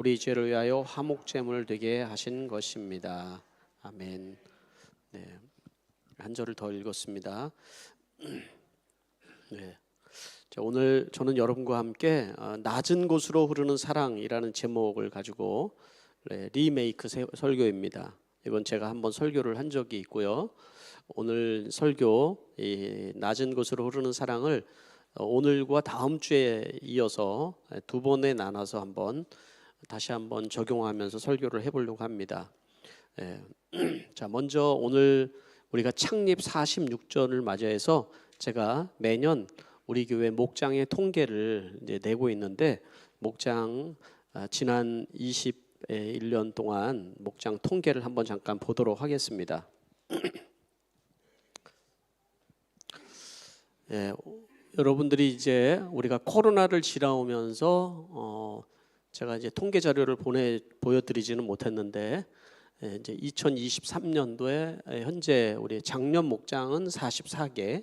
우리 죄를 위하여 화목제물을 되게 하신 것입니다. 아멘. 네, 한 절을 더 읽었습니다. 네. 자, 오늘 저는 여러분과 함께 낮은 곳으로 흐르는 사랑이라는 제목을 가지고 리메이크 설교입니다. 이건 제가 한번 설교를 한 적이 있고요. 오늘 설교 이 낮은 곳으로 흐르는 사랑을 오늘과 다음 주에 이어서 두 번에 나눠서 다시 한번 적용하면서 설교를 해보려고 합니다. 자, 먼저 오늘 우리가 창립 46전을 맞이해서 제가 매년 우리 교회 목장의 통계를 이제 내고 있는데 목장 지난 21년 동안 목장 통계를 한번 잠깐 보도록 하겠습니다. 여러분들이 이제 우리가 코로나를 지나오면서 제가 이제 통계 자료를 보여드리지는 못했는데 이제 2023년도에 현재 우리 장년 목장은 44개,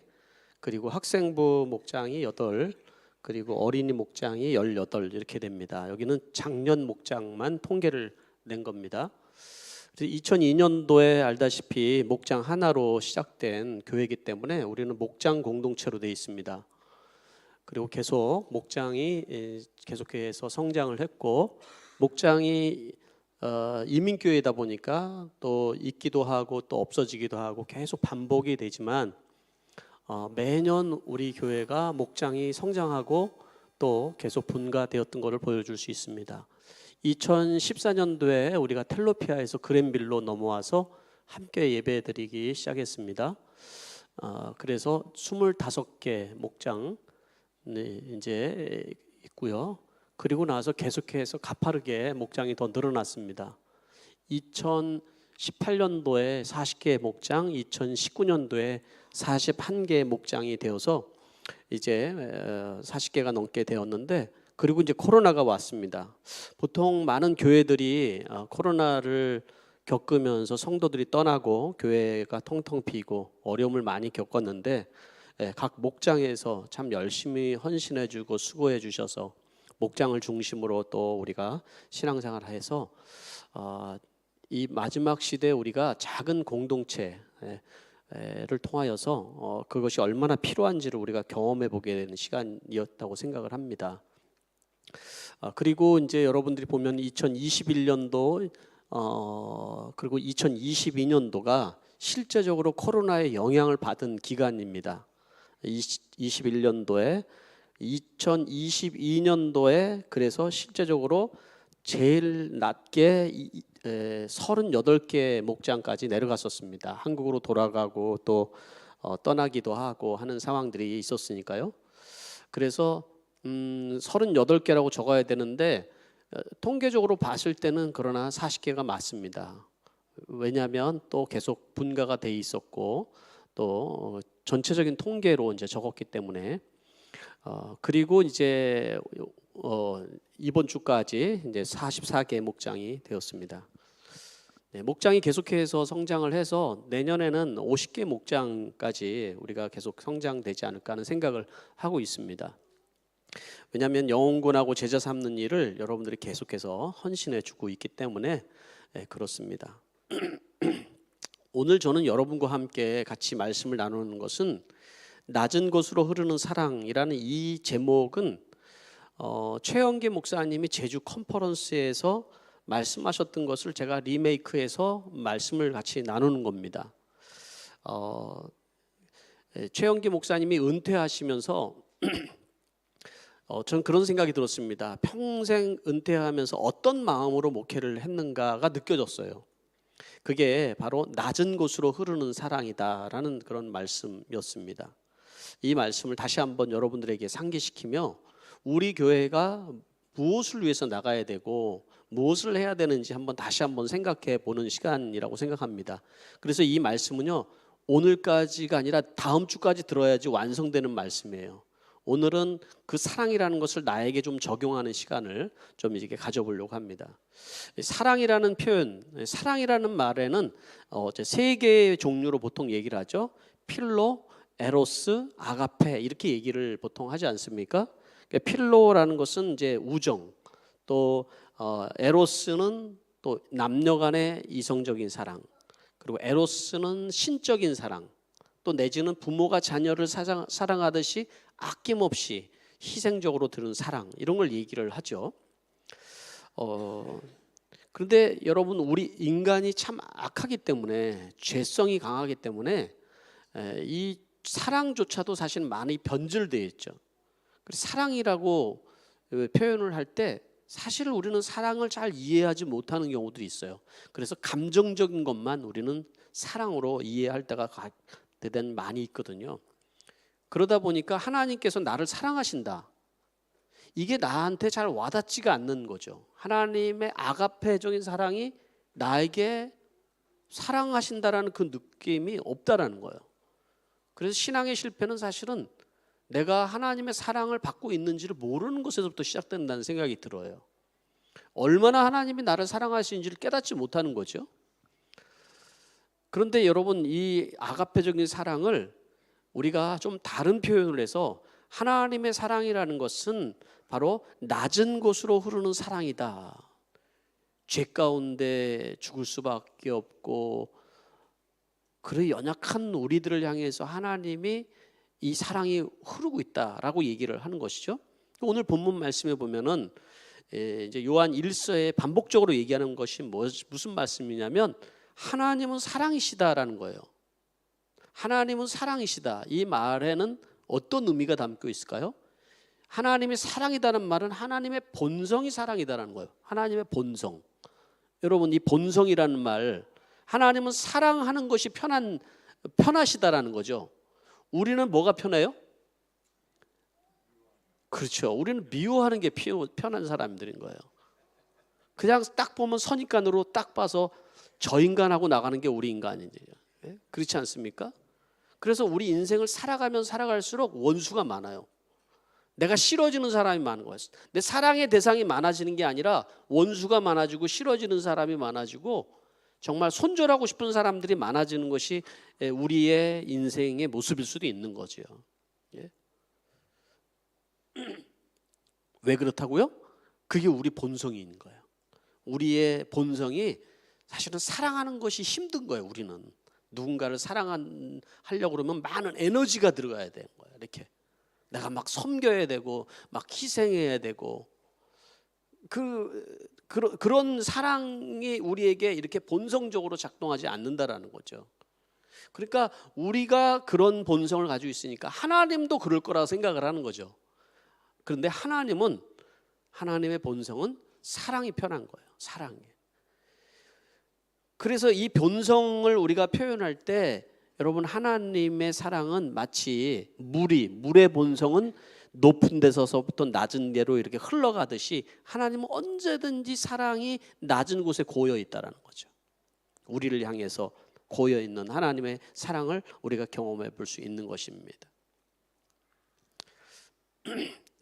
그리고 학생부 목장이 8, 그리고 어린이 목장이 18 이렇게 됩니다. 여기는 장년 목장만 통계를 낸 겁니다. 2002년도에 알다시피 목장 하나로 시작된 교회이기 때문에 우리는 목장 공동체로 되어 있습니다. 그리고 계속 목장이 계속해서 성장을 했고, 목장이 이민교회다 보니까 또 있기도 하고 또 없어지기도 하고 계속 반복이 되지만 매년 우리 교회가 목장이 성장하고 또 계속 분가되었던 것을 보여줄 수 있습니다. 2014년도에 우리가 텔로피아에서 그랜빌로 넘어와서 함께 예배드리기 시작했습니다. 그래서 25개 목장 이제 있고요. 그리고 나서 계속해서 가파르게 목장이 더 늘어났습니다. 2018년도에 40개 목장, 2019년도에 41개 목장이 되어서 이제 40개가 넘게 되었는데, 그리고 이제 코로나가 왔습니다. 보통 많은 교회들이 코로나를 겪으면서 성도들이 떠나고 교회가 텅텅 비고 어려움을 많이 겪었는데, 각 목장에서 참 열심히 헌신해 주고 수고해 주셔서 목장을 중심으로 또 우리가 신앙생활을 해서 이 마지막 시대에 우리가 작은 공동체를 통하여서 그것이 얼마나 필요한지를 우리가 경험해 보게 되는 시간이었다고 생각을 합니다. 그리고 이제 여러분들이 보면 2021년도 그리고 2022년도가 실제적으로 코로나의 영향을 받은 기간입니다. 21년도에 2022년도에 그래서 실제적으로 제일 낮게 38개 목장까지 내려갔었습니다. 한국으로 돌아가고 또 떠나기도 하고 하는 상황들이 있었으니까요. 그래서 38개라고 적어야 되는데 통계적으로 봤을 때는 그러나 40개가 맞습니다. 왜냐하면 또 계속 분가가 돼 있었고 또 전체적인 통계로 이제 적었기 때문에 그리고 이제 이번 주까지 이제 44개 목장이 되었습니다. 목장이 계속해서 성장을 해서 내년에는 50개 목장까지 우리가 계속 성장되지 않을까 하는 생각을 하고 있습니다. 왜냐하면 영혼군하고 제자 삼는 일을 여러분들이 계속해서 헌신해 주고 있기 때문에 그렇습니다. 오늘 저는 여러분과 함께 같이 말씀을 나누는 것은 낮은 곳으로 흐르는 사랑이라는 이 제목은 최영기 목사님이 제주 컨퍼런스에서 말씀하셨던 것을 제가 리메이크해서 말씀을 같이 나누는 겁니다. 최영기 목사님이 은퇴하시면서 저는 그런 생각이 들었습니다. 평생 은퇴하면서 어떤 마음으로 목회를 했는가가 느껴졌어요. 그게 바로 낮은 곳으로 흐르는 사랑이다라는 그런 말씀이었습니다. 이 말씀을 다시 한번 여러분들에게 상기시키며 우리 교회가 무엇을 위해서 나가야 되고 무엇을 해야 되는지 다시 한번 생각해 보는 시간이라고 생각합니다. 그래서 이 말씀은요, 오늘까지가 아니라 다음 주까지 들어야지 완성되는 말씀이에요. 오늘은 그 사랑이라는 것을 나에게 좀 적용하는 시간을 좀 이렇게 가져보려고 합니다. 사랑이라는 표현, 사랑이라는 말에는 세 개의 종류로 보통 얘기를 하죠. 필로, 에로스, 아가페 이렇게 얘기를 보통 하지 않습니까? 필로라는 것은 이제 우정, 또 에로스는 또 남녀 간의 이성적인 사랑, 그리고 에로스는 신적인 사랑, 또 내지는 부모가 자녀를 사랑하듯이 아낌없이 희생적으로 드는 사랑, 이런 걸 얘기를 하죠. 그런데 여러분, 우리 인간이 참 악하기 때문에, 죄성이 강하기 때문에 이 사랑조차도 사실 많이 변질되어 있죠. 그래서 사랑이라고 표현을 할 때 사실 우리는 사랑을 잘 이해하지 못하는 경우들이 있어요. 그래서 감정적인 것만 우리는 사랑으로 이해할 때가 대단히 많이 있거든요. 그러다 보니까 하나님께서 나를 사랑하신다, 이게 나한테 잘 와닿지가 않는 거죠. 하나님의 아가페적인 사랑이 나에게 사랑하신다라는 그 느낌이 없다라는 거예요. 그래서 신앙의 실패는 사실은 내가 하나님의 사랑을 받고 있는지를 모르는 것에서부터 시작된다는 생각이 들어요. 얼마나 하나님이 나를 사랑하시는지를 깨닫지 못하는 거죠. 그런데 여러분, 이 아가페적인 사랑을 우리가 좀 다른 표현을 해서 하나님의 사랑이라는 것은 바로 낮은 곳으로 흐르는 사랑이다. 죄 가운데 죽을 수밖에 없고 그런 연약한 우리들을 향해서 하나님이 이 사랑이 흐르고 있다라고 얘기를 하는 것이죠. 오늘 본문 말씀에 보면은 이제 요한 1서에 반복적으로 얘기하는 것이 무슨 말씀이냐면 하나님은 사랑이시다라는 거예요. 하나님은 사랑이시다. 이 말에는 어떤 의미가 담겨 있을까요? 하나님이 사랑이다는 말은 하나님의 본성이 사랑이다라는 거예요. 하나님의 본성. 여러분, 이 본성이라는 말, 하나님은 사랑하는 것이 편하시다라는 거죠. 우리는 뭐가 편해요? 그렇죠. 우리는 미워하는 게 편한 사람들인 거예요. 그냥 딱 보면 선입관으로 딱 봐서 저 인간하고 나가는 게 우리 인간이에요. 그렇지 않습니까? 그래서 우리 인생을 살아가면 살아갈수록 원수가 많아요. 내가 싫어지는 사람이 많은 거예요. 내 사랑의 대상이 많아지는 게 아니라 원수가 많아지고 싫어지는 사람이 많아지고 정말 손절하고 싶은 사람들이 많아지는 것이 우리의 인생의 모습일 수도 있는 거죠. 예? 왜 그렇다고요? 그게 우리 본성인 거예요. 우리의 본성이 사실은 사랑하는 것이 힘든 거예요. 우리는 누군가를 사랑하려고 그러면 많은 에너지가 들어가야 되는 거예요. 이렇게 내가 막 섬겨야 되고 막 희생해야 되고 그런 사랑이 우리에게 이렇게 본성적으로 작동하지 않는다라는 거죠. 그러니까 우리가 그런 본성을 가지고 있으니까 하나님도 그럴 거라고 생각을 하는 거죠. 그런데 하나님의 본성은 사랑이 편한 거예요. 사랑이. 그래서 이 본성을 우리가 표현할 때 여러분, 하나님의 사랑은 마치 물의 본성은 높은 데서부터 낮은 데로 이렇게 흘러가듯이 하나님은 언제든지 사랑이 낮은 곳에 고여 있다라는 거죠. 우리를 향해서 고여 있는 하나님의 사랑을 우리가 경험해 볼 수 있는 것입니다.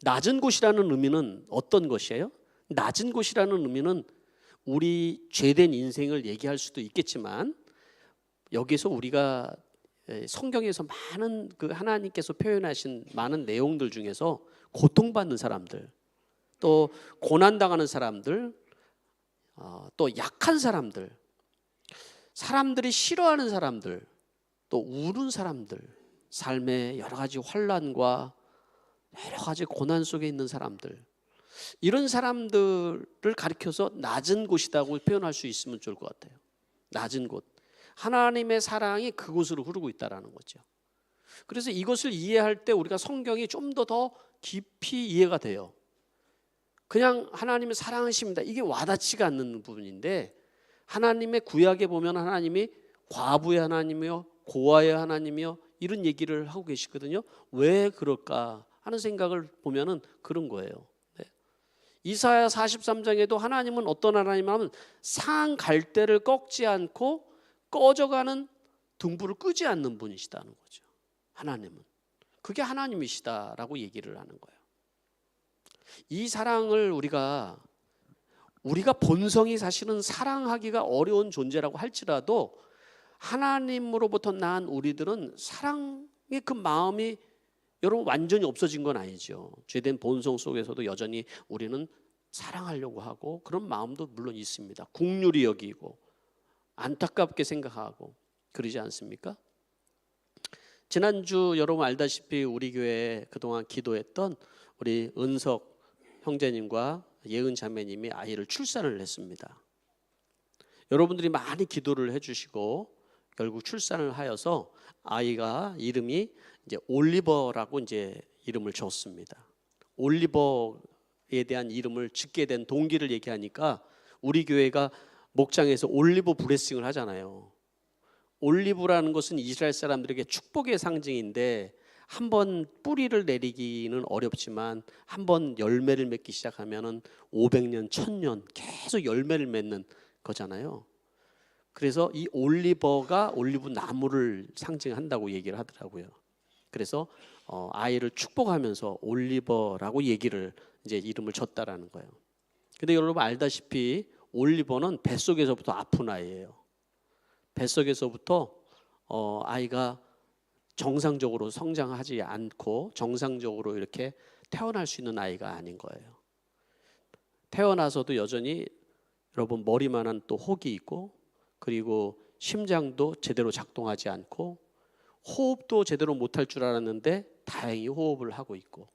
낮은 곳이라는 의미는 어떤 것이에요? 낮은 곳이라는 의미는 우리 죄된 인생을 얘기할 수도 있겠지만 여기서 우리가 성경에서 많은 그 하나님께서 표현하신 많은 내용들 중에서 고통받는 사람들, 또 고난당하는 사람들, 또 약한 사람들, 사람들이 싫어하는 사람들, 또 우는 사람들, 삶의 여러 가지 환난과 여러 가지 고난 속에 있는 사람들, 이런 사람들을 가리켜서 낮은 곳이라고 표현할 수 있으면 좋을 것 같아요. 낮은 곳. 하나님의 사랑이 그곳으로 흐르고 있다는 거죠. 그래서 이것을 이해할 때 우리가 성경이 좀 더 깊이 이해가 돼요. 그냥 하나님의 사랑하십니다, 이게 와닿지가 않는 부분인데, 하나님의 구약에 보면 하나님이 과부의 하나님이요 고아의 하나님이요 이런 얘기를 하고 계시거든요. 왜 그럴까 하는 생각을 보면은 그런 거예요. 이사야 43장에도 하나님은 어떤 하나님이냐면 상한 갈대를 꺾지 않고 꺼져가는 등불을 끄지 않는 분이시다는 거죠. 하나님은 그게 하나님이시다라고 얘기를 하는 거예요. 이 사랑을 우리가 본성이 사실은 사랑하기가 어려운 존재라고 할지라도 하나님으로부터 난 우리들은 사랑의 그 마음이 여러분 완전히 없어진 건 아니죠. 죄된 본성 속에서도 여전히 우리는 사랑하려고 하고 그런 마음도 물론 있습니다. 국률이 여기고 안타깝게 생각하고 그러지 않습니까? 지난주 여러분 알다시피 우리 교회에 그동안 기도했던 우리 은석 형제님과 예은 자매님이 아이를 출산을 했습니다. 여러분들이 많이 기도를 해주시고 결국 출산을 하여서 아이가 이름이 이제 올리버라고 이제 이름을 줬습니다. 올리버에 대한 이름을 짓게 된 동기를 얘기하니까 우리 교회가 목장에서 올리브 블레싱을 하잖아요. 올리브라는 것은 이스라엘 사람들에게 축복의 상징인데 한번 뿌리를 내리기는 어렵지만 한번 열매를 맺기 시작하면은 500년, 1000년 계속 열매를 맺는 거잖아요. 그래서 이 올리버가 올리브 나무를 상징한다고 얘기를 하더라고요. 그래서 아이를 축복하면서 올리버라고 얘기를 이제 이름을 줬다라는 거예요. 근데 여러분 알다시피 올리버는 뱃속에서부터 아픈 아이예요. 뱃속에서부터 아이가 정상적으로 성장하지 않고 정상적으로 이렇게 태어날 수 있는 아이가 아닌 거예요. 태어나서도 여전히 여러분 머리만한 또 혹이 있고 그리고 심장도 제대로 작동하지 않고 호흡도 제대로 못할 줄 알았는데 다행히 호흡을 하고 있고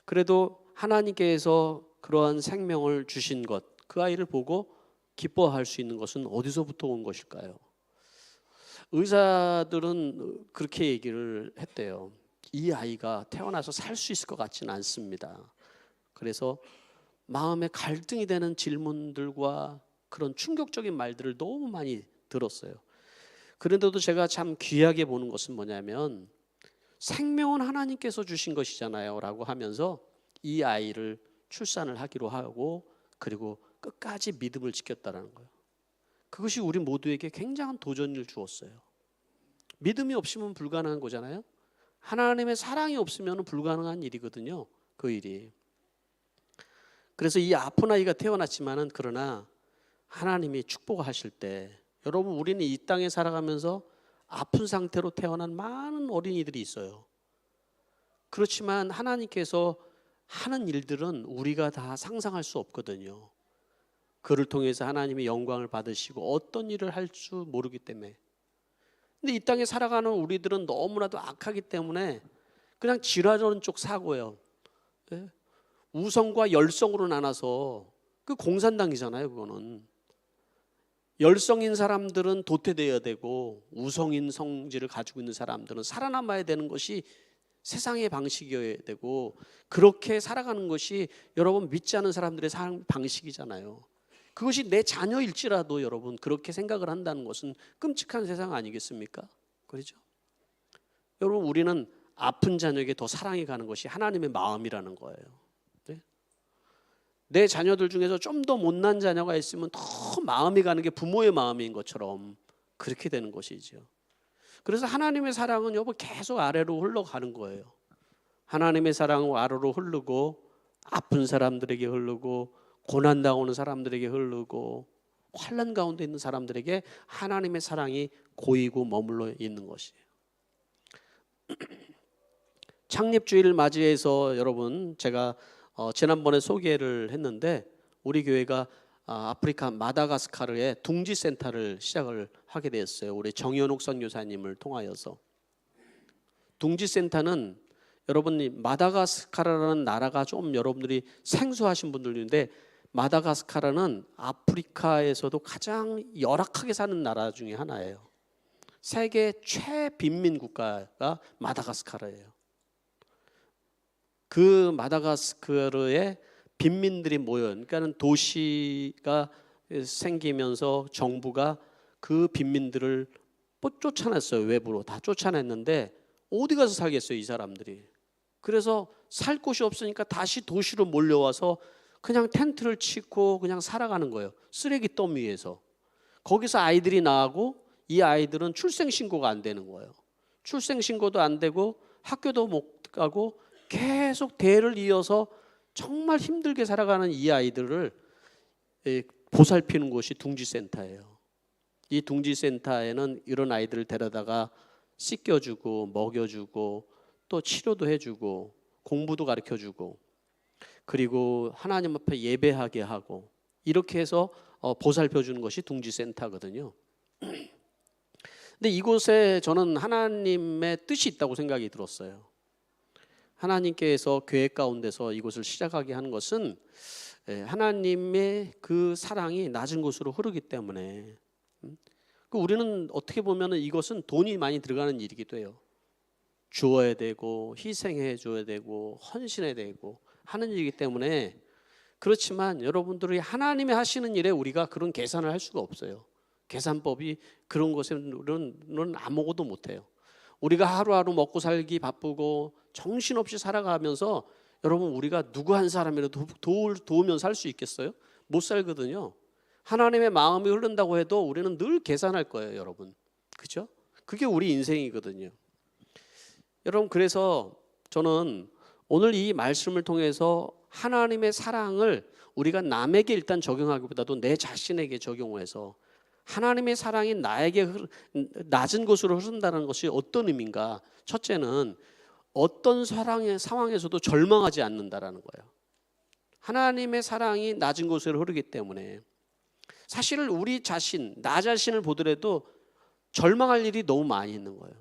그래도 하나님께서 그러한 생명을 주신 것, 그 아이를 보고 기뻐할 수 있는 것은 어디서부터 온 것일까요? 의사들은 그렇게 얘기를 했대요. 이 아이가 태어나서 살 수 있을 것 같지는 않습니다. 그래서 마음에 갈등이 되는 질문들과 그런 충격적인 말들을 너무 많이 들었어요. 그런데도 제가 참 귀하게 보는 것은 뭐냐면 생명은 하나님께서 주신 것이잖아요 라고 하면서 이 아이를 출산을 하기로 하고 그리고 끝까지 믿음을 지켰다는 거예요. 그것이 우리 모두에게 굉장한 도전을 주었어요. 믿음이 없으면 불가능한 거잖아요. 하나님의 사랑이 없으면 불가능한 일이거든요. 그 일이. 그래서 이 아픈 아이가 태어났지만은 그러나 하나님이 축복하실 때 여러분 우리는 이 땅에 살아가면서 아픈 상태로 태어난 많은 어린이들이 있어요. 그렇지만 하나님께서 하는 일들은 우리가 다 상상할 수 없거든요. 그를 통해서 하나님이 영광을 받으시고 어떤 일을 할 줄 모르기 때문에. 근데 이 땅에 살아가는 우리들은 너무나도 악하기 때문에 그냥 지나가는 쪽 사고예요. 우성과 열성으로 나눠서 그 공산당이잖아요. 그거는 열성인 사람들은 도태되어야 되고 우성인 성질을 가지고 있는 사람들은 살아남아야 되는 것이 세상의 방식이어야 되고 그렇게 살아가는 것이 여러분 믿지 않는 사람들의 삶 방식이잖아요. 그것이 내 자녀일지라도 여러분 그렇게 생각을 한다는 것은 끔찍한 세상 아니겠습니까? 그렇죠? 여러분 우리는 아픈 자녀에게 더 사랑이 가는 것이 하나님의 마음이라는 거예요. 네? 내 자녀들 중에서 좀 더 못난 자녀가 있으면 더 마음이 가는 게 부모의 마음인 것처럼 그렇게 되는 것이죠. 그래서 하나님의 사랑은 여러분 계속 아래로 흘러가는 거예요. 하나님의 사랑은 아래로 흐르고 아픈 사람들에게 흐르고 고난당하는 사람들에게 흐르고 환난 가운데 있는 사람들에게 하나님의 사랑이 고이고 머물러 있는 것이에요. 창립주의를 맞이해서 여러분 제가 지난번에 소개를 했는데 우리 교회가 아프리카 마다가스카르에 둥지센터를 시작을 하게 되었어요. 우리 정현옥 선교사님을 통하여서. 둥지센터는 여러분이 마다가스카르라는 나라가 좀 여러분들이 생소하신 분들인데 마다가스카르는 아프리카에서도 가장 열악하게 사는 나라 중에 하나예요. 세계 최빈민 국가가 마다가스카르예요. 그 마다가스카르에 빈민들이 모여, 그러니까 도시가 생기면서 정부가 그 빈민들을 쫓아냈어요. 외부로 다 쫓아냈는데 어디 가서 살겠어요, 이 사람들이. 그래서 살 곳이 없으니까 다시 도시로 몰려와서 그냥 텐트를 치고 그냥 살아가는 거예요. 쓰레기 더미 위에서. 거기서 아이들이 나오고 이 아이들은 출생신고가 안 되는 거예요. 출생신고도 안 되고 학교도 못 가고 계속 대를 이어서 정말 힘들게 살아가는 이 아이들을 보살피는 곳이 둥지센터예요. 이 둥지센터에는 이런 아이들을 데려다가 씻겨주고 먹여주고 또 치료도 해주고 공부도 가르쳐주고 그리고 하나님 앞에 예배하게 하고 이렇게 해서 보살펴 주는 것이 둥지센터거든요. 근데 이곳에 저는 하나님의 뜻이 있다고 생각이 들었어요. 하나님께서 계획 가운데서 이곳을 시작하게 하는 것은 하나님의 그 사랑이 낮은 곳으로 흐르기 때문에 우리는 어떻게 보면 이것은 돈이 많이 들어가는 일이기도 해요. 주어야 되고 희생해 줘야 되고 헌신해야 되고 하는 일이기 때문에 그렇지만 여러분들이 하나님이 하시는 일에 우리가 그런 계산을 할 수가 없어요. 계산법이 그런 것에는 우리는 아무것도 못해요. 우리가 하루하루 먹고 살기 바쁘고 정신없이 살아가면서 여러분 우리가 누구 한 사람이라도 도우면 살 수 있겠어요? 못 살거든요. 하나님의 마음이 흐른다고 해도 우리는 늘 계산할 거예요, 여러분. 그죠? 그게 우리 인생이거든요. 여러분 그래서 저는 오늘 이 말씀을 통해서 하나님의 사랑을 우리가 남에게 일단 적용하기보다도 내 자신에게 적용해서 하나님의 사랑이 나에게 낮은 곳으로 흐른다는 것이 어떤 의미인가? 첫째는 어떤 사랑의 상황에서도 절망하지 않는다라는 거예요. 하나님의 사랑이 낮은 곳으로 흐르기 때문에 사실 우리 자신, 나 자신을 보더라도 절망할 일이 너무 많이 있는 거예요.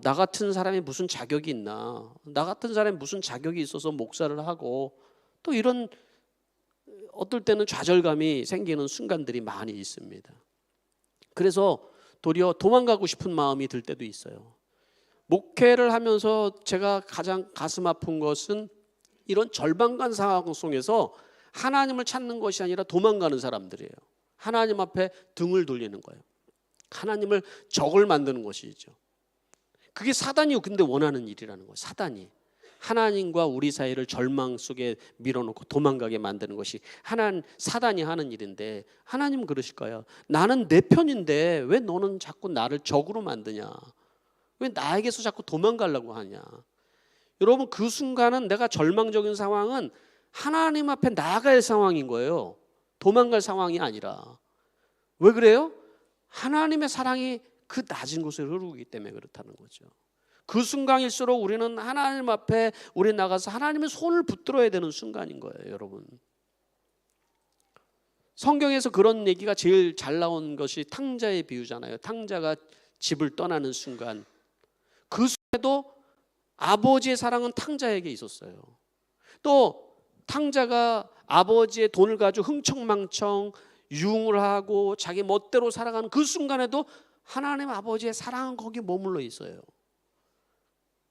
나 같은 사람이 무슨 자격이 있나? 나 같은 사람이 무슨 자격이 있어서 목사를 하고 또 이런 어떨 때는 좌절감이 생기는 순간들이 많이 있습니다. 그래서 도리어 도망가고 싶은 마음이 들 때도 있어요. 목회를 하면서 제가 가장 가슴 아픈 것은 이런 절망감 상황 속에서 하나님을 찾는 것이 아니라 도망가는 사람들이에요. 하나님 앞에 등을 돌리는 거예요. 하나님을 적을 만드는 것이죠. 그게 사단이 근데 원하는 일이라는 거예요. 사단이 하나님과 우리 사이를 절망 속에 밀어놓고 도망가게 만드는 것이 사단이 하는 일인데 하나님은 그러실까요? 나는 내 편인데 왜 너는 자꾸 나를 적으로 만드냐? 왜 나에게서 자꾸 도망가려고 하냐? 여러분 그 순간은 내가 절망적인 상황은 하나님 앞에 나아갈 상황인 거예요. 도망갈 상황이 아니라. 왜 그래요? 하나님의 사랑이 그 낮은 곳에 흐르기 때문에 그렇다는 거죠. 그 순간일수록 우리는 하나님 앞에 우리 나가서 하나님의 손을 붙들어야 되는 순간인 거예요, 여러분. 성경에서 그런 얘기가 제일 잘 나온 것이 탕자의 비유잖아요. 탕자가 집을 떠나는 순간 그 순간에도 아버지의 사랑은 탕자에게 있었어요. 또 탕자가 아버지의 돈을 가지고 흥청망청 유흥을 하고 자기 멋대로 살아가는 그 순간에도 하나님 아버지의 사랑은 거기 머물러 있어요.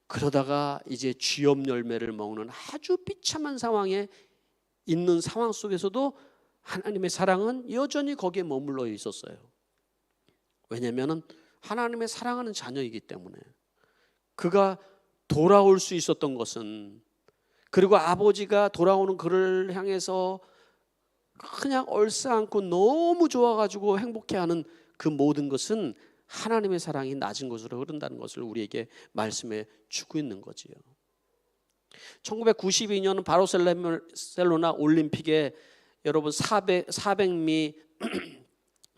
그러다가 이제 쥐업 열매를 먹는 아주 비참한 상황에 있는 상황 속에서도 하나님의 사랑은 여전히 거기에 머물러 있었어요. 왜냐하면 하나님의 사랑하는 자녀이기 때문에. 그가 돌아올 수 있었던 것은, 그리고 아버지가 돌아오는 그를 향해서 그냥 얼싸안고 너무 좋아가지고 행복해하는 그 모든 것은 하나님의 사랑이 낮은 곳으로 흐른다는 것을 우리에게 말씀해 주고 있는 거지요. 1992년 바르셀로나 올림픽에 여러분 400미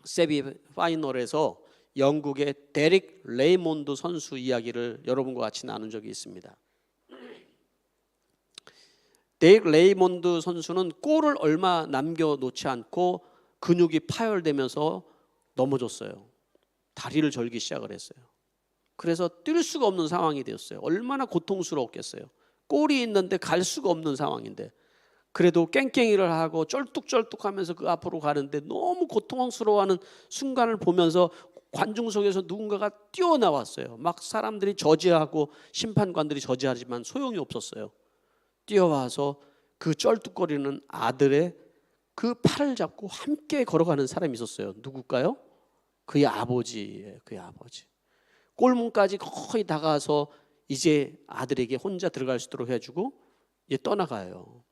세비 파이널에서 영국의 데릭 레이몬드 선수 이야기를 여러분과 같이 나눈 적이 있습니다. 데릭 레이몬드 선수는 골을 얼마 남겨놓지 않고 근육이 파열되면서 넘어졌어요. 다리를 절기 시작을 했어요. 그래서 뛸 수가 없는 상황이 되었어요. 얼마나 고통스러웠겠어요. 골이 있는데 갈 수가 없는 상황인데 그래도 깽깽이를 하고 쩔뚝쩔뚝하면서 그 앞으로 가는데 너무 고통스러워하는 순간을 보면서 관중석에서 누군가가 뛰어나왔어요. 막 사람들이 저지하고 심판관들이 저지하지만 소용이 없었어요. 뛰어와서 그 쩔뚝거리는 아들의 그 팔을 잡고 함께 걸어가는 사람이 있었어요. 누굴까요? 그의 아버지예요. 그의 아버지. 골문까지 거의 다가서 이제 아들에게 혼자 들어갈 수 있도록 해주고 이제 떠나가요.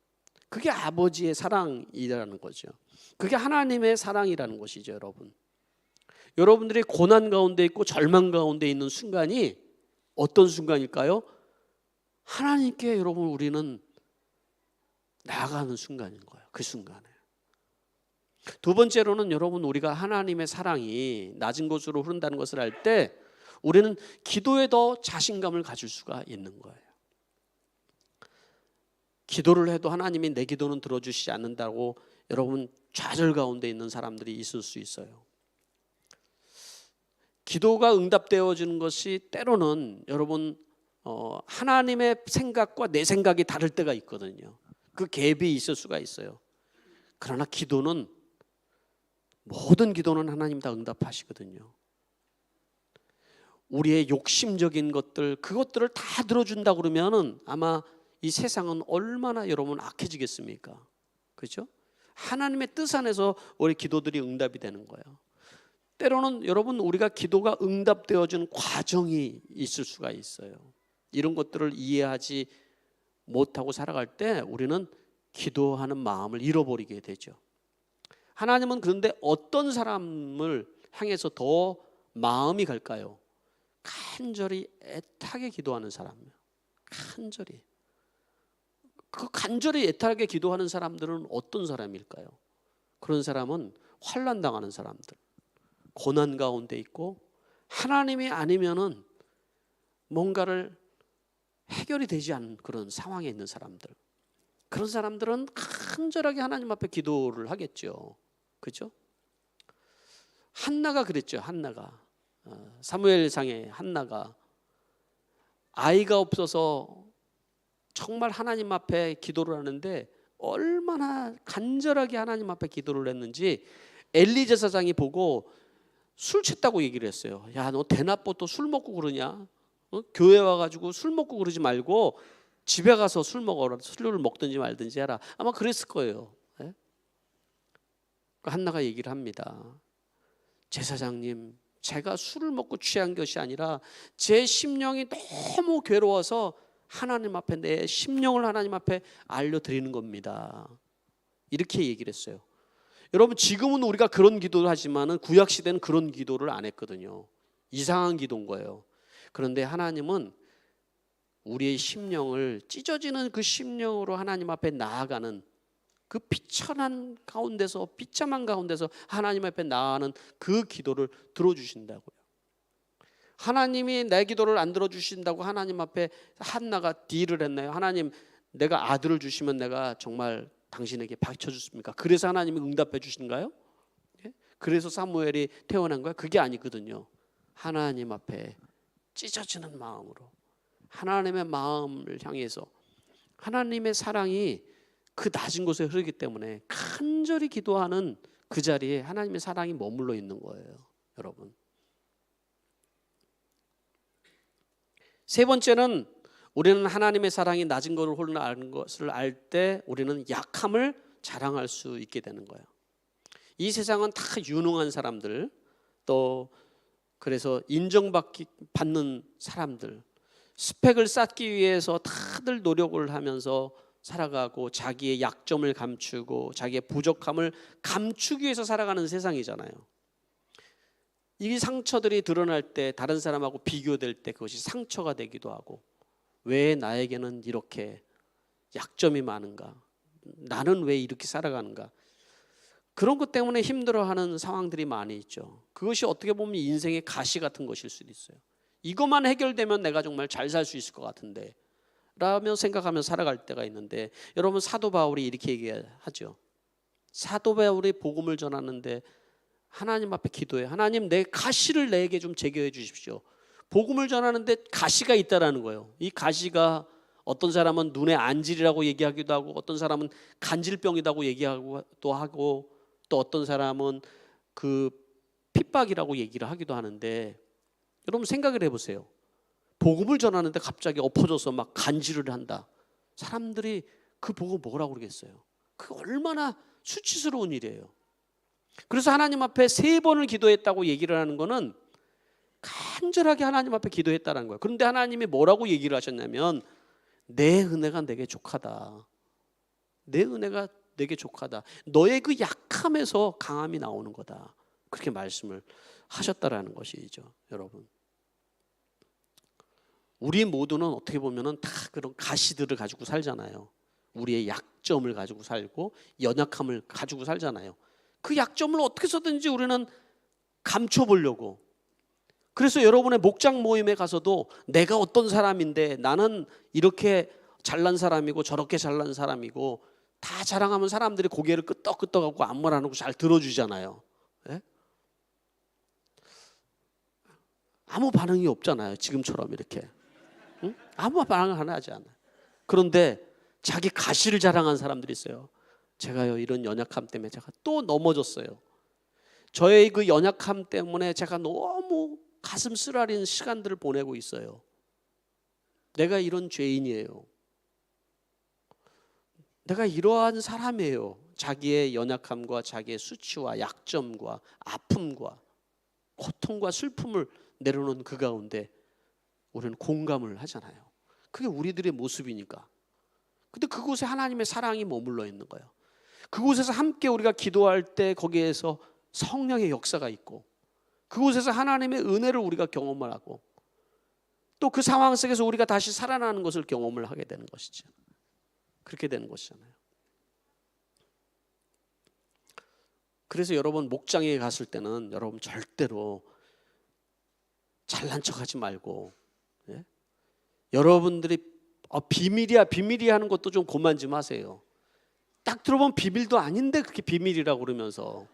그게 아버지의 사랑이라는 거죠. 그게 하나님의 사랑이라는 것이죠, 여러분. 여러분들이 고난 가운데 있고 절망 가운데 있는 순간이 어떤 순간일까요? 하나님께 여러분 우리는 나아가는 순간인 거예요. 그 순간에. 두 번째로는 여러분 우리가 하나님의 사랑이 낮은 곳으로 흐른다는 것을 알 때 우리는 기도에 더 자신감을 가질 수가 있는 거예요. 기도를 해도 하나님이 내 기도는 들어주시지 않는다고 여러분 좌절 가운데 있는 사람들이 있을 수 있어요. 기도가 응답되어지는 것이 때로는 여러분 하나님의 생각과 내 생각이 다를 때가 있거든요. 그 갭이 있을 수가 있어요. 그러나 기도는, 모든 기도는 하나님 다 응답하시거든요. 우리의 욕심적인 것들, 그것들을 다 들어준다 그러면은 아마 이 세상은 얼마나 여러분 악해지겠습니까? 그렇죠? 하나님의 뜻 안에서 우리 기도들이 응답이 되는 거예요. 때로는 여러분 우리가 기도가 응답되어지는 과정이 있을 수가 있어요. 이런 것들을 이해하지 못하고 살아갈 때 우리는 기도하는 마음을 잃어버리게 되죠. 하나님은 그런데 어떤 사람을 향해서 더 마음이 갈까요? 간절히 애타게 기도하는 사람이에요. 간절히. 그 간절히 애타게 기도하는 사람들은 어떤 사람일까요? 그런 사람은 환난 당하는 사람들, 고난 가운데 있고 하나님이 아니면은 뭔가를 해결이 되지 않는 그런 상황에 있는 사람들, 그런 사람들은 간절하게 하나님 앞에 기도를 하겠죠. 그렇죠? 한나가 그랬죠. 한나가 사무엘상의 한나가 아이가 없어서 정말 하나님 앞에 기도를 하는데 얼마나 간절하게 하나님 앞에 기도를 했는지 엘리 제사장이 보고 술 취했다고 얘기를 했어요. 야, 너 대낮부터 또 술 먹고 그러냐? 교회 와가지고 술 먹고 그러지 말고 집에 가서 술 먹어라. 술을 먹든지 말든지 해라. 아마 그랬을 거예요. 네? 한나가 얘기를 합니다. 제사장님, 제가 술을 먹고 취한 것이 아니라 제 심령이 너무 괴로워서 하나님 앞에 내 심령을 하나님 앞에 알려드리는 겁니다. 이렇게 얘기를 했어요. 여러분, 지금은 우리가 그런 기도를 하지만은 구약 시대는 그런 기도를 안 했거든요. 이상한 기도인 거예요. 그런데 하나님은 우리의 심령을, 찢어지는 그 심령으로 하나님 앞에 나아가는 그 비천한 가운데서, 비참한 가운데서 하나님 앞에 나아가는 그 기도를 들어주신다고요. 하나님이 내 기도를 안 들어주신다고 하나님 앞에 한나가 딜을 했나요? 하나님, 내가 아들을 주시면 내가 정말 당신에게 바쳐주십니까? 그래서 하나님이 응답해 주신가요? 그래서 사무엘이 태어난 거야? 그게 아니거든요. 하나님 앞에 찢어지는 마음으로, 하나님의 마음을 향해서, 하나님의 사랑이 그 낮은 곳에 흐르기 때문에 간절히 기도하는 그 자리에 하나님의 사랑이 머물러 있는 거예요. 여러분, 세 번째는 우리는 하나님의 사랑이 낮은 것을 홀로 아는 것을 알 때 우리는 약함을 자랑할 수 있게 되는 거예요. 이 세상은 다 유능한 사람들, 또 그래서 인정받는 사람들, 스펙을 쌓기 위해서 다들 노력을 하면서 살아가고 자기의 약점을 감추고 자기의 부족함을 감추기 위해서 살아가는 세상이잖아요. 이 상처들이 드러날 때, 다른 사람하고 비교될 때 그것이 상처가 되기도 하고, 왜 나에게는 이렇게 약점이 많은가? 나는 왜 이렇게 살아가는가? 그런 것 때문에 힘들어하는 상황들이 많이 있죠. 그것이 어떻게 보면 인생의 가시 같은 것일 수도 있어요. 이것만 해결되면 내가 정말 잘 살 수 있을 것 같은데 라며 생각하며 살아갈 때가 있는데, 여러분, 사도 바울이 이렇게 얘기하죠. 사도 바울이 복음을 전하는데 하나님 앞에 기도해. 하나님, 내 가시를 내게 좀 제거해 주십시오. 복음을 전하는데 가시가 있다라는 거예요. 이 가시가 어떤 사람은 눈의 안질이라고 얘기하기도 하고, 어떤 사람은 간질병이라고 얘기하기도 하고, 또 어떤 사람은 그 핍박이라고 얘기를 하기도 하는데, 여러분 생각을 해보세요. 복음을 전하는데 갑자기 엎어져서 막 간질을 한다. 사람들이 그 복음 뭐라고 그러겠어요? 그 얼마나 수치스러운 일이에요. 그래서 하나님 앞에 3번을 기도했다고 얘기를 하는 거는 간절하게 하나님 앞에 기도했다는 거예요. 그런데 하나님이 뭐라고 얘기를 하셨냐면, 내 은혜가 내게 족하다. 내 은혜가 내게 족하다. 너의 그 약함에서 강함이 나오는 거다. 그렇게 말씀을 하셨다라는 것이죠. 여러분, 우리 모두는 어떻게 보면은 다 그런 가시들을 가지고 살잖아요. 우리의 약점을 가지고 살고 연약함을 가지고 살잖아요. 그 약점을 어떻게 해서든지 우리는 감춰보려고. 그래서 여러분의 목장 모임에 가서도 내가 어떤 사람인데, 나는 이렇게 잘난 사람이고 저렇게 잘난 사람이고 다 자랑하면 사람들이 고개를 끄덕끄덕하고 아무 말 안 하고 잘 들어주잖아요. 예? 아무 반응이 없잖아요. 지금처럼 이렇게. 응? 아무 반응을 하지 않아요. 그런데 자기 가시를 자랑한 사람들이 있어요. 제가요 이런 연약함 때문에 제가 또 넘어졌어요. 저의 그 연약함 때문에 제가 너무 가슴 쓰라린 시간들을 보내고 있어요. 내가 이런 죄인이에요. 내가 이러한 사람이에요. 자기의 연약함과 자기의 수치와 약점과 아픔과 고통과 슬픔을 내려놓은 그 가운데 우리는 공감을 하잖아요. 그게 우리들의 모습이니까. 근데 그곳에 하나님의 사랑이 머물러 있는 거예요. 그곳에서 함께 우리가 기도할 때 거기에서 성령의 역사가 있고, 그곳에서 하나님의 은혜를 우리가 경험을 하고, 또 그 상황 속에서 우리가 다시 살아나는 것을 경험을 하게 되는 것이죠. 그렇게 되는 것이잖아요. 그래서 여러분 목장에 갔을 때는 여러분 절대로 잘난 척하지 말고, 예? 여러분들이 비밀이야 하는 것도 좀 고만 좀 하세요. 딱 들어보면 비밀도 아닌데 그렇게 비밀이라고 그러면서,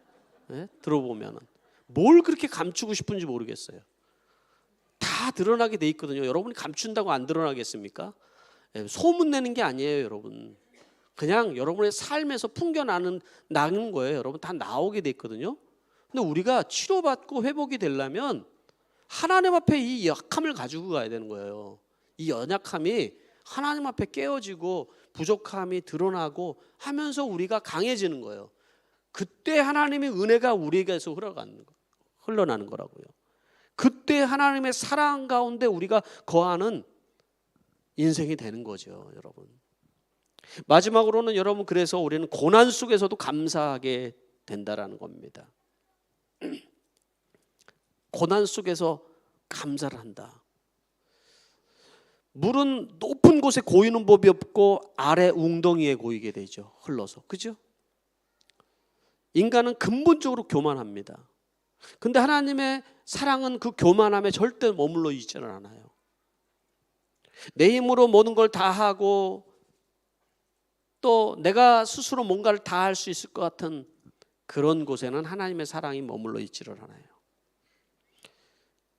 예? 들어보면은 뭘 그렇게 감추고 싶은지 모르겠어요. 다 드러나게 돼 있거든요. 여러분이 감춘다고 안 드러나겠습니까? 예, 소문내는 게 아니에요, 여러분. 그냥 여러분의 삶에서 풍겨나는 거예요. 여러분 다 나오게 돼 있거든요. 근데 우리가 치료받고 회복이 되려면 하나님 앞에 이 약함을 가지고 가야 되는 거예요. 이 연약함이 하나님 앞에 깨어지고 부족함이 드러나고 하면서 우리가 강해지는 거예요. 그때 하나님의 은혜가 우리에게서 흘러나는 거라고요. 그때 하나님의 사랑 가운데 우리가 거하는 인생이 되는 거죠, 여러분. 마지막으로는 여러분, 그래서 우리는 고난 속에서도 감사하게 된다라는 겁니다. 고난 속에서 감사를 한다. 물은 높은 곳에 고이는 법이 없고 아래 웅덩이에 고이게 되죠. 흘러서. 그죠? 인간은 근본적으로 교만합니다. 근데 하나님의 사랑은 그 교만함에 절대 머물러 있지는 않아요. 내 힘으로 모든 걸 다 하고 또 내가 스스로 뭔가를 다 할 수 있을 것 같은 그런 곳에는 하나님의 사랑이 머물러 있지를 않아요.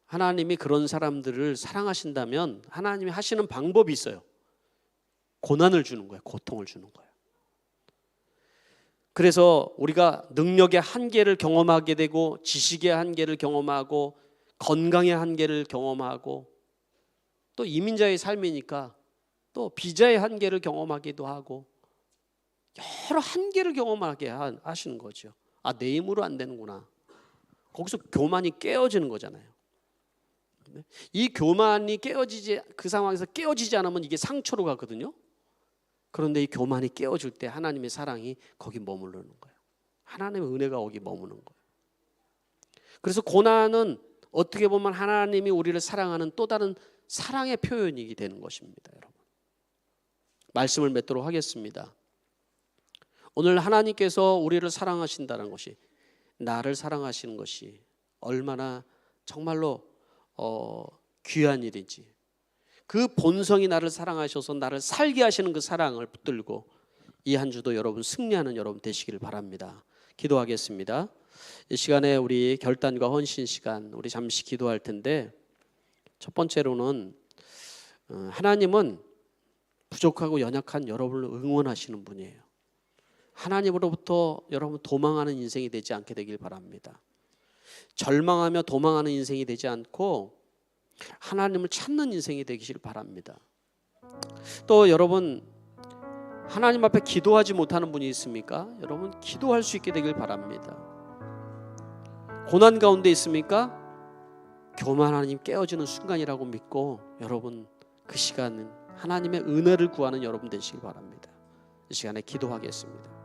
하나님이 그런 사람들을 사랑하신다면 하나님이 하시는 방법이 있어요. 고난을 주는 거예요. 고통을 주는 거예요. 그래서 우리가 능력의 한계를 경험하게 되고, 지식의 한계를 경험하고, 건강의 한계를 경험하고, 또 이민자의 삶이니까 또 비자의 한계를 경험하기도 하고, 여러 한계를 경험하게 하시는 거죠. 아, 내 힘으로 안 되는구나. 거기서 교만이 깨어지는 거잖아요. 이 교만이 그 상황에서 깨어지지 않으면 이게 상처로 가거든요. 그런데 이 교만이 깨어질 때 하나님의 사랑이 거기 머무르는 거예요. 하나님의 은혜가 거기 머무는 거예요. 그래서 고난은 어떻게 보면 하나님이 우리를 사랑하는 또 다른 사랑의 표현이 되는 것입니다, 여러분. 말씀을 맺도록 하겠습니다. 오늘 하나님께서 우리를 사랑하신다는 것이, 나를 사랑하시는 것이 얼마나 정말로 귀한 일인지, 그 본성이 나를 사랑하셔서 나를 살게 하시는 그 사랑을 붙들고 이 한 주도 여러분 승리하는 여러분 되시기를 바랍니다. 기도하겠습니다. 이 시간에 우리 결단과 헌신 시간, 우리 잠시 기도할 텐데, 첫 번째로는 하나님은 부족하고 연약한 여러분을 응원하시는 분이에요. 하나님으로부터 여러분 도망하는 인생이 되지 않게 되길 바랍니다. 절망하며 도망하는 인생이 되지 않고 하나님을 찾는 인생이 되기를 바랍니다. 또 여러분, 하나님 앞에 기도하지 못하는 분이 있습니까? 여러분 기도할 수 있게 되길 바랍니다. 고난 가운데 있습니까? 교만 하나님 깨어지는 순간이라고 믿고 여러분 그 시간은 하나님의 은혜를 구하는 여러분 되시길 바랍니다. 이 시간에 기도하겠습니다.